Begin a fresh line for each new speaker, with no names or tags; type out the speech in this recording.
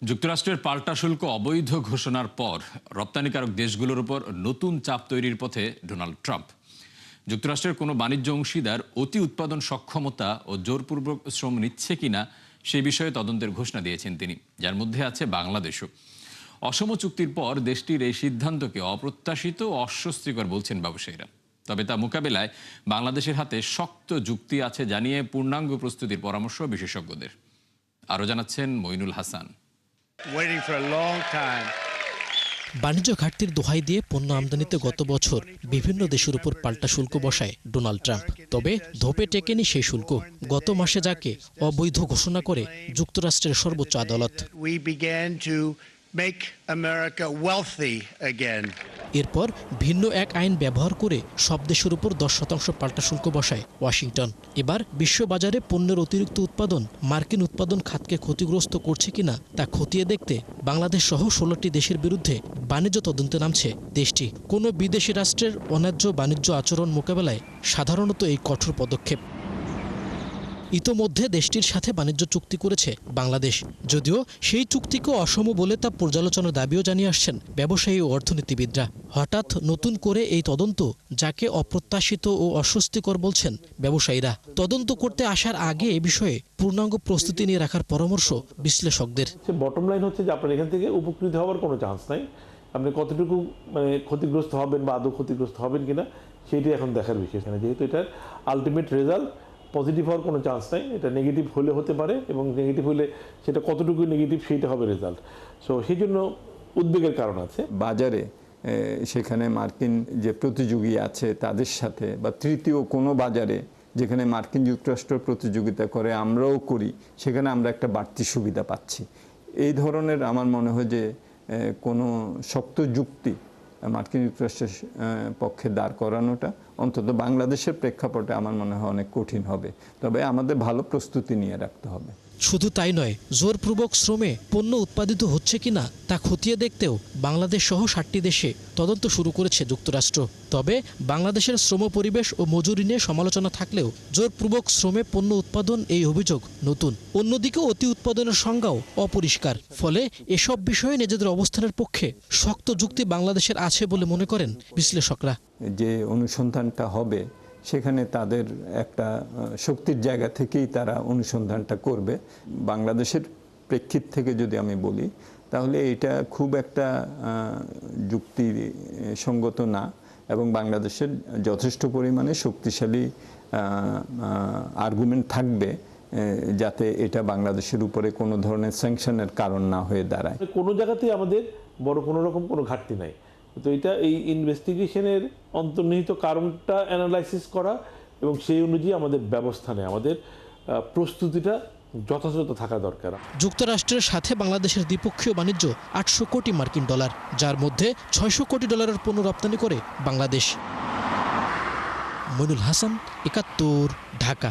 যুক্তরাষ্ট্রের পাল্টা শুল্ক অবৈধ ঘোষণার পর রপ্তানিকারক দেশগুলোর উপর নতুন চাপ তৈরির পথে ডোনাল্ড ট্রাম্প। যুক্তরাষ্ট্রের কোনো বাণিজ্য অংশীদার অতি উৎপাদন সক্ষমতা ও জোরপূর্বক শ্রম নিচ্ছে কিনা সেই বিষয়ে তদন্তের ঘোষণা দিয়েছেন তিনি, যার মধ্যে আছে বাংলাদেশও। অসম চুক্তির পর দেশটির এই সিদ্ধান্তকে অপ্রত্যাশিত ও অস্বস্তিকর বলছেন ব্যবসায়ীরা। তবে তা মোকাবেলায় বাংলাদেশের হাতে শক্ত যুক্তি আছে জানিয়ে পূর্ণাঙ্গ প্রস্তুতির পরামর্শ বিশেষজ্ঞদের। আরও জানাচ্ছেন মইনুল হাসান।
বাণিজ্য ঘাটতির দোহাই দিয়ে পণ্য আমদানিতে গত বছর বিভিন্ন দেশের উপর পাল্টা শুল্ক বসায় ডোনাল্ড ট্রাম্প। তবে ধোপে টেকেনি সেই শুল্ক। গত মাসে যাকে অবৈধ ঘোষণা করে যুক্তরাষ্ট্রের সর্বোচ্চ আদালত। এরপর ভিন্ন এক আইন ব্যবহার করে সব দেশের উপর 10% পাল্টা শুল্ক বসায় ওয়াশিংটন। এবার বিশ্ববাজারে পণ্যের অতিরিক্ত উৎপাদন মার্কিন উৎপাদন খাতকে ক্ষতিগ্রস্ত করছে কিনা তা খতিয়ে দেখতে বাংলাদেশ সহ 16টি দেশের বিরুদ্ধে বাণিজ্য তদন্তে নামছে দেশটি। কোনো বিদেশি রাষ্ট্রের অন্যায্য বাণিজ্য আচরণ মোকাবেলায় সাধারণত এই কঠোর পদক্ষেপ। ইতোমধ্যে দেশটির সাথে বাণিজ্য চুক্তি করেছে বাংলাদেশ, যদিও সেই চুক্তিকে অসম বলে তা পর্যালোচনার দাবিও জানিয়ে আসছেন ব্যবসায়ী ও অর্থনীতিবিদরা। হঠাৎ নতুন করে এই তদন্ত, যাকে অপ্রত্যাশিত ও অস্বস্তিকর বলছেন ব্যবসায়ীরা। তদন্ত করতে আসার আগে এ বিষয়ে পূর্ণাঙ্গ প্রস্তুতি নিয়ে রাখার পরামর্শ বিশ্লেষকদের।
বটম লাইন হচ্ছে যে আপনার এখান থেকে উপকৃত হওয়ার কোনো চান্স নাই। আপনি কতটুকু ক্ষতিগ্রস্ত হবেন বা আদৌ ক্ষতিগ্রস্ত হবেন কিনা সেটি এখন দেখার বিষয়। যেহেতু এটার আলটিমেট রেজাল্ট পজিটিভ হওয়ার কোনো চান্স নাই, এটা নেগেটিভ হলে হতে পারে, এবং নেগেটিভ হলে সেটা কতটুকু নেগেটিভ সেইটা হবে রেজাল্ট। সো সেই জন্য উদ্বেগের কারণ আছে।
বাজারে সেখানে মার্কিন যে প্রতিযোগী আছে তাদের সাথে, বা তৃতীয় কোনো বাজারে যেখানে মার্কিন যুক্তরাষ্ট্র প্রতিযোগিতা করে আমরাও করি, সেখানে আমরা একটা বাড়তি সুবিধা পাচ্ছি। এই ধরনের আমার মনে হয় যে কোনো শক্ত যুক্তি মার্কিন যুক্তরাষ্ট্রের পক্ষে দাঁড় করানোটা অন্তত বাংলাদেশের প্রেক্ষাপটে আমার মনে হয় অনেক কঠিন হবে। তবে আমাদের ভালো প্রস্তুতি নিয়ে রাখতে হবে।
শুধু তাই নয়, জোরপূর্বক শ্রমে পণ্য উৎপাদিত হচ্ছে কিনা তা খতিয়ে দেখতেও বাংলাদেশ সহ 7টি দেশে তদন্ত শুরু করেছে যুক্তরাষ্ট্র। তবে বাংলাদেশের শ্রম পরিবেশ ও মজুরি নিয়ে সমালোচনা থাকলেও জোরপূর্বক শ্রমে পণ্য উৎপাদন এই অভিযোগ নতুন। অন্যদিকে অতি উৎপাদনের সংজ্ঞাও অপরিষ্কার। ফলে এসব বিষয়ে নিজেদের অবস্থানের পক্ষে শক্ত যুক্তি বাংলাদেশের আছে বলে মনে করেন বিশ্লেষকরা।
যে অনুসন্ধানটা হবে সেখানে তাদের একটা শক্তির জায়গা থেকেই তারা অনুসন্ধানটা করবে। বাংলাদেশের প্রেক্ষিত থেকে যদি আমি বলি, তাহলে এটা খুব একটা যুক্তিসঙ্গত না, এবং বাংলাদেশের যথেষ্ট পরিমাণে শক্তিশালী আর্গুমেন্ট থাকবে যাতে এটা বাংলাদেশের উপরে কোনো ধরনের স্যাংশনের কারণ না হয়ে দাঁড়ায়।
কোনো জায়গাতেই আমাদের বড় কোনো রকম কোনো ঘাটতি নাই। তো এটা এই ইনভেস্টিগেশনের অন্তর্নিহিত কারণটা অ্যানালাইসিস করা এবং সেই অনুযায়ী আমাদের ব্যবস্থা নেয়, আমাদের প্রস্তুতিটা যথাযথ থাকা দরকার।
যুক্তরাষ্ট্রের সাথে বাংলাদেশের দ্বিপক্ষীয় বাণিজ্য 800 কোটি মার্কিন ডলার, যার মধ্যে 600 কোটি ডলারের পণ্য রপ্তানি করে বাংলাদেশ। মইনুল হাসান, 71, ঢাকা।